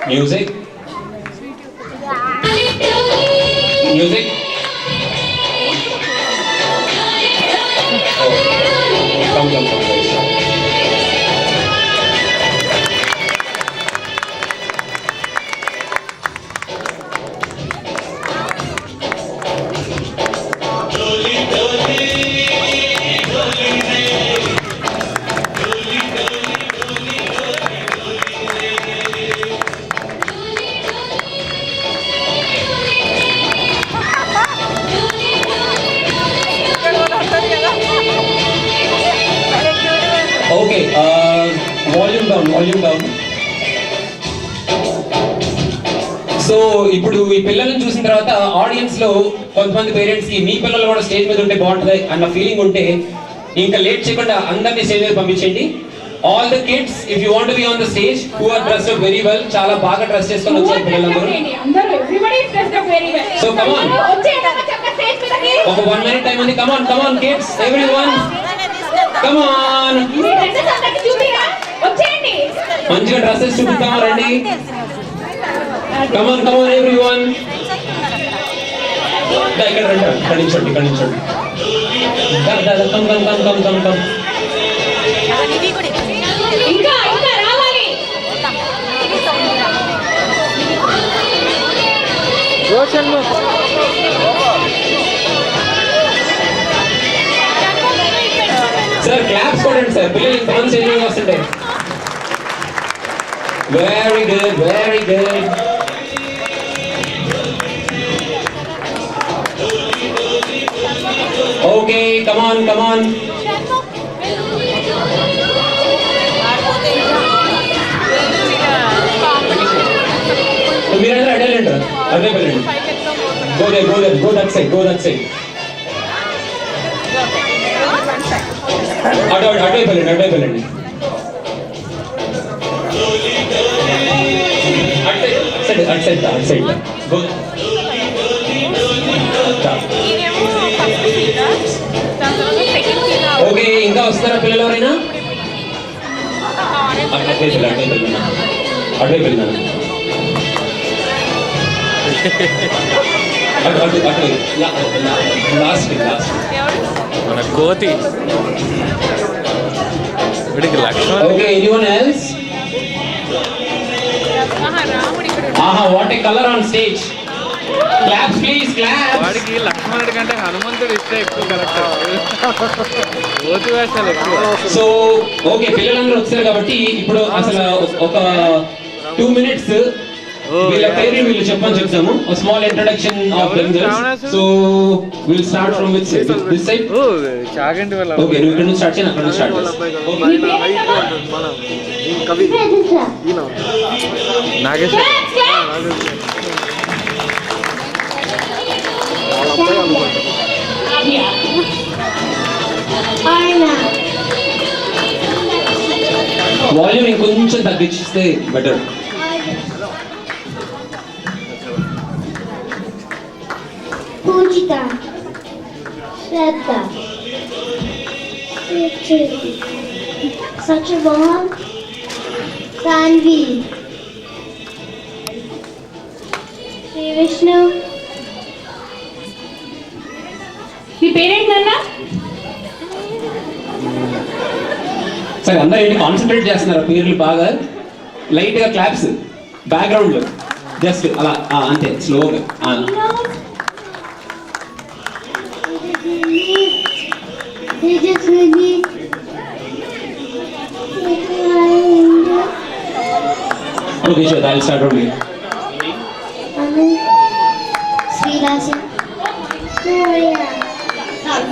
Music. Music. Oh. Come, guys. Okay, volume down. So ఇప్పుడు ఈ పిల్లల్ని చూసిన తర్వాత ఆడియన్స్ లో కొంతమంది పేరెంట్స్ కి మీ పిల్లలు కూడా స్టేజ్ మీద ఉంటే బాగుంటుంది అన్న ఫీలింగ్ ఉంటే ఇంకా లేట్ చేయకుండా అందరినీ స్టేజ్ మీద పంపించండి. All the kids if you want to be on the stage who are dressed up very well, చాలా బాగా డ్రెస్ చేసుకొని వచ్చారు పిల్లలందరూ. సో కమ్ ఆన్, ఒక 1 minute టైం ఉంది. Come on kids, everyone come on. మంచిగా డ్రెస్సెస్ చూపిద్దాం రండి. Come on everyone. ఇక్కడ రండి, కనించండి. కమ్. ఇంకా రావాలి. సార్ క్లాప్స్ కొడండి సార్, పిల్లలు ఇంతమంది సేవింగ్ వస్తుంటాయి. Very good. Okay come on. మీరందరూ అడ్డేళ్ళండి, అదే వెళ్ళండి. Go that side. అటువైపు వెళ్ళండి. అటు సైడ్. ఓకే, ఇంకా వస్తారా పిల్లలు ఎవరైనా? అటువైపు వెళ్ళినా లాస్ట్ మన కోతి. Okay, anyone else? What a colour on stage. Claps please, claps. వాడికి లక్ష్మణుడి కంటే హనుమంతుడు ఇస్తే ఎక్కువ కరెక్ట్. కోతి వేషాలు ఎక్కువ. సో ఓకే, పిల్లలందరూ వచ్చారు కాబట్టి ఇప్పుడు అసలు ఒక 2 minutes వీళ్ళ పేరు వీళ్ళు చెప్తాము. A small introduction of themselves. So we'll start from which side? This side? Chaganti వల్ల. ఓకే, నువ్వు ఇక్కడ నుంచి స్టార్ట్ చేయి, అక్కడ నుంచి స్టార్ట్ చేయి. నాగేశ్వర. వాల్యూమ్ ఇంకొంచెం తగ్గించిస్తే బెటర్. పూజిత, శ్రద్ధ, సత్యభామ, సాన్వి, శ్రీ విష్ణు. మీ పేరెంట్ నాన్న? సరే, అందరూ ఏంటి కాన్సన్ట్రేట్ చేస్తున్నారు పేర్లు బాగా. లైట్ గా క్లాప్స్ బ్యాక్గ్రౌండ్ లో, జస్ట్ అలా అంతే స్లోగా. Okay, sure. I'll start from here. Srilasya, Surya,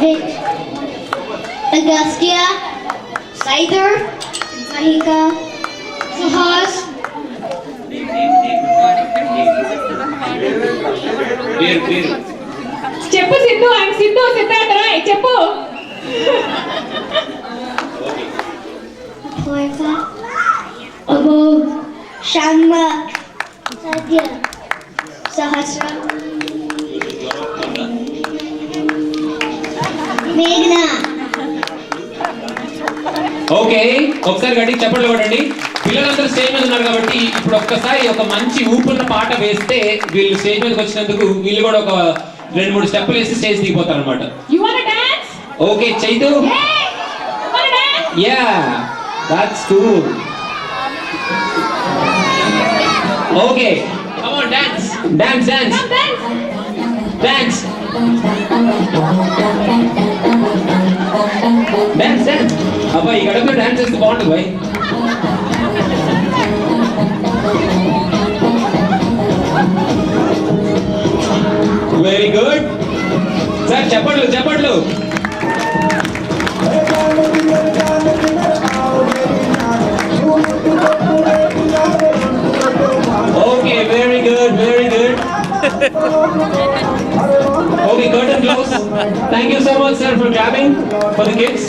Vic, Agastya, Saidar, Mahika, Sahas, పేరు చెప్పు సిద్ధు, ఆయన సిద్ధు సిద్ధార్థ రాయ్ చెప్పు. Porfa. Above. Shanma. Sadhya. Sahasra. Meghna. Okay, ఒకసారి గట్టిగా చెప్పండి కొట్టండి. పిల్లలందరూ స్టేజ్ మీద ఉన్నారు కాబట్టి ఇప్పుడు ఒక్కసారి ఒక మంచి ఊపున్న పాట వేస్తే వీళ్ళు స్టేజ్ మీదకి వచ్చినందుకు వీళ్ళు కూడా ఒక 2-3 స్టెప్పులు వేసి స్టేజ్ దిగిపోతారు అనమాట. You wanna dance? Okay Chaitu, Hey! You wanna dance? Yeah that's cool. Okay come on dance dance dance Come dance. Dance dance dance. అబ్బా ఈ గడపలో డాన్స్ చేస్తే బాగుంటుంది బాయ్. వెరీ గుడ్ సార్, చెప్పట్లు చెప్పట్లు. Okay very good very good. Okay curtain close. Thank you so much sir for clapping for the kids.